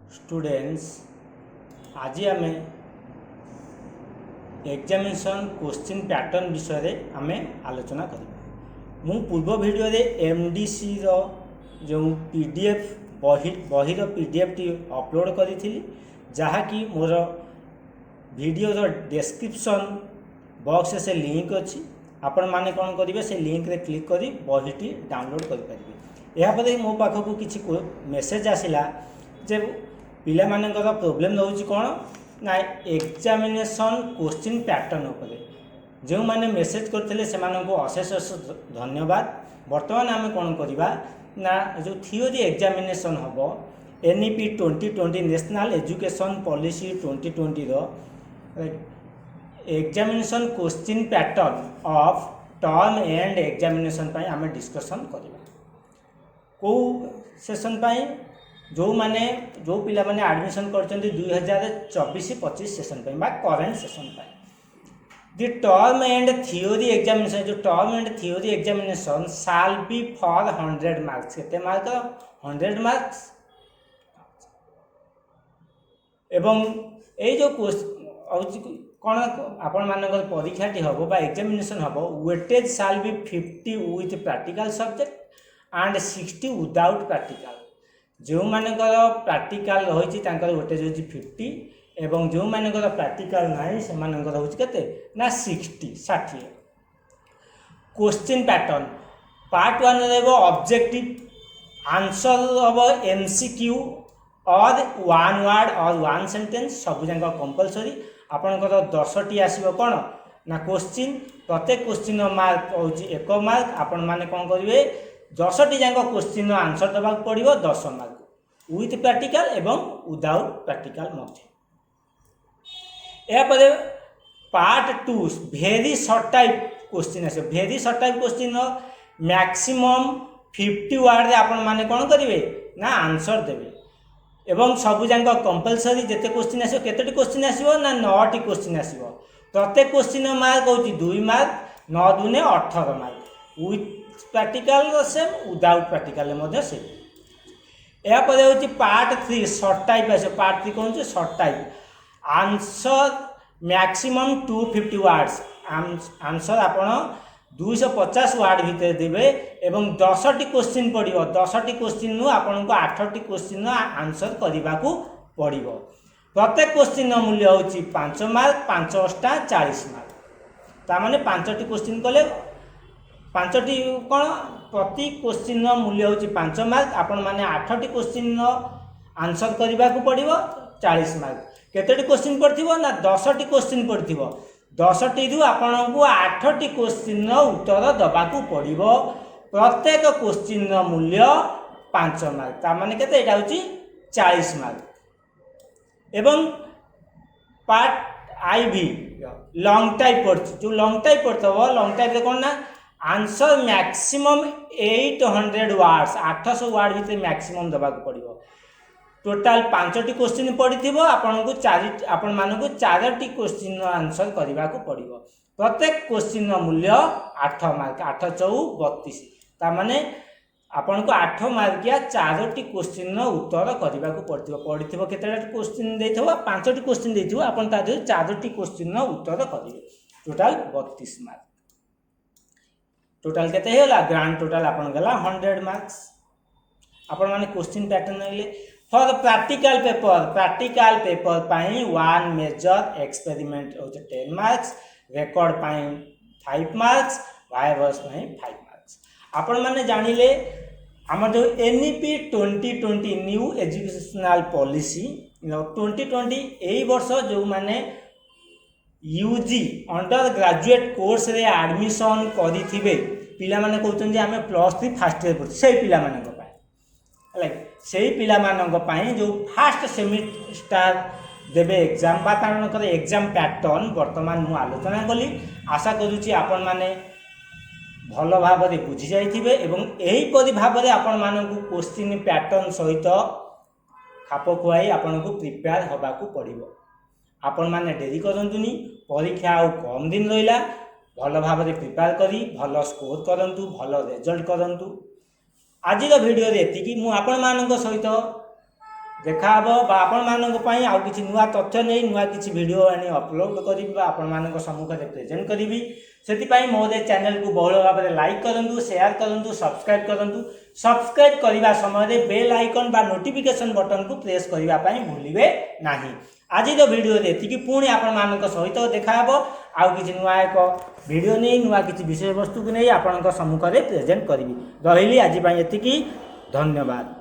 Students आज आम examination question pattern विषय आम आलोचना करिबा। मु पूर्व वीडियो रे एमडीसी रो जो पीडीएफ बहीर पीडीएफ टी अपलोड करी जहाँकि मोर वीडियो रो डिस्क्रिप्शन बॉक्स से लिंक अच्छी आपण माने कौन करेंगे से लिंक रे क्लिक करी बहीटी डाउनलोड करेंगे। यापर मो पाखक किसी मेसेज आसला जे पिला मानकर प्रोब्लेम रोच कौन ना एग्जामिनेशन क्वेश्चन पैटर्न उपरे जो मैंने मेसेज करते से अशेष अशेष धन्यवाद। बर्तमान आम कौन करवा ना जो थियोरी एग्जामिनेशन हम एनईपी 2020 नेशनल एजुकेशन पॉलिसी 2020 रो examination question pattern of term end examination पाई आम डिस्कशन करवा। को सेशन पाई जो माने जो पिला माने एडमिशन करछन्ती 2024-25 सेशन पाई बा करंट सेशन पाई the term end theory examination जो term end theory examination shall be for 100 marks. केते मार्क 100 मार्क्स एवं ए जो कौन आपण मानकर परीक्षाटी हम बा एग्जामिनेशन हम weightage shall be 50 with practical subject and 60 without practical. जो मानकर प्रैक्टिकल रही वेटेज हो 50 एवं जो मानकर प्रैक्टिकल नहीं से होते ना 60। क्वेश्चन पैटर्न पार्ट 1 रे ऑब्जेक्टिव आंसर ऑफ एमसीक्यू और 1 वर्ड और 1 सेंटेंस सब जाक कंपलसरी आपंकर 10टी आसो कौन ना क्वेश्चन प्रत्येक क्वेश्चन मार्क हूँ 1 मार्क। आपण मैंने कौन करेंगे 10टी जाक क्वेश्चन आंसर देवा पड़ो 10 मार्क विथ प्रैक्टिकल एवं विदाउट प्रैक्टिकल मध्य। यापर part 2 very short type question आस very short type question maximum 50 word आपण मैंने कौन करेंगे ना आंसर देवे एवं सब जाक कंपलसरी जिते क्वेश्चन आसो केतोटी क्वेश्चन आसो ना 9टी क्वेश्चन आसो। प्रत्येक क्वेश्चन मार्क हूँ 2 मार्क 9 दूने 18 mark with practical same without practical से। यापर हूँ पार्ट 3 सर्ट टाइप आस पार्ट 3 कौन short type answer maximum 250 words answer आपण 250 वर्ड भितर देवे एवं 10टी क्वेश्चन पड़ो 10टी क्वेश्चन आपन को 8टी क्वेश्चन आंसर करने को पड़ो। प्रत्येक क्वेश्चन मूल्य हूँ 5 मार्क 5 × 40 मार्क ताने 5टी क्वेश्चन कले 5टी कौन प्रति क्वेश्चन मूल्य हूँ 5 मार्क आपण मैंने 8टी क्वेश्चन आंसर करने को पड़ो 40 मार्क। केतोटी क्वेश्चन पड़ो ना 10टी क्वेश्चन पड़ो 10टी रु आपण को 8टी क्वेश्चन उत्तर दबाकू पड़ो। प्रत्येक क्वेश्चन मूल्य 5 मार्क ताने केते एटा होची 40 मार्क। एवं पार्ट आई भी लॉन्ग टाइप पढ़ जो लॉन्ग टाइप पढ़ो लॉन्ग टाइप कौन ना आंसर मैक्सिमम 800 वर्ड्स 800 वर्ड भितर मैक्सिमम दबाकू पड़ो। टोटाल 5टी क्वेश्चन पड़ी आपण को 4टी क्वेश्चन आंसर करने को पड़ो। प्रत्येक क्वेश्चन मूल्य 8 मार्क 8 × 4 = 32 ताने आपण को 8 मार्किया 4टी क्वेश्चन उत्तर करने को पड़ो केतटा क्वेश्चन देथो 5टी क्वेश्चन देथो आपण ता 4टी क्वेश्चन उत्तर करेंगे टोटाल 32 मार्क। टोटाल केते होला ग्रांड टोटाल आपण गला 100 मार्क्स। आपण माने क्वेश्चन पैटर्न ले फॉर प्रैक्टिकल पेपर पाई 1 मेजर एक्सपेरिमेंट होते 10 मार्क्स रेकॉर्ड पाई 5 मार्क्स वाइवास पाई 5 मार्क्स। आपण माने जानिले आम जो एनईपी 2020 न्यू एजुकेशनल पॉलिसी 2020 यही वर्ष जो माने यूजी अंडर ग्रेजुएट कोर्स रे एडमिशन करिथिबे पिला माने कहउछन जे आमे +3 फर्स्ट ईयर पढु से पिला माने को पाए लाइक से पिला मानक पाई जो फास्ट सेमिस्टर देवे एग्जाम बा तारणकर एग्जाम पैटर्न वर्तमान मु आलोचना कली। आशा करुच्ची आपण माने भल भाव में बुझी जाइथिबे एवं एहीपरि भाव में आपण मानक क्वेश्चन पैटर्न सहित खाप खुआई आपण को प्रिपेयर होबा को पड़िबो। आपण माने डेरी करंतुनी परीक्षा आ कम दिन रहिला भल भाव में प्रिपेयर करी भल स्कोर करंतु भल रिजल्ट करंतु। आज वीडियो एति मु आपण मानक सहित देखा आपण आउ किसी नुआ तथ्य नहीं नुआ किसी वीडियो आनी अपलोड करी आपण सम्मुख में प्रेजेंट करी से मोदे चैनल को बहुल भाव में लाइक करूँ शेयर करूँ सब्सक्राइब करूँ सब्सक्राइब करने समय बेल आइकन बा नोटिफिकेशन बटन को प्रेस करने भूलिए ना। आज वीडियो ये पुणी आपण सहित देखा आउ किसी नुआ एक वीडियो नहीं नुआ किसी विषय वस्तु को नहीं आपण सम्मुख में प्रेजेंट करी रही आज ये धन्यवाद।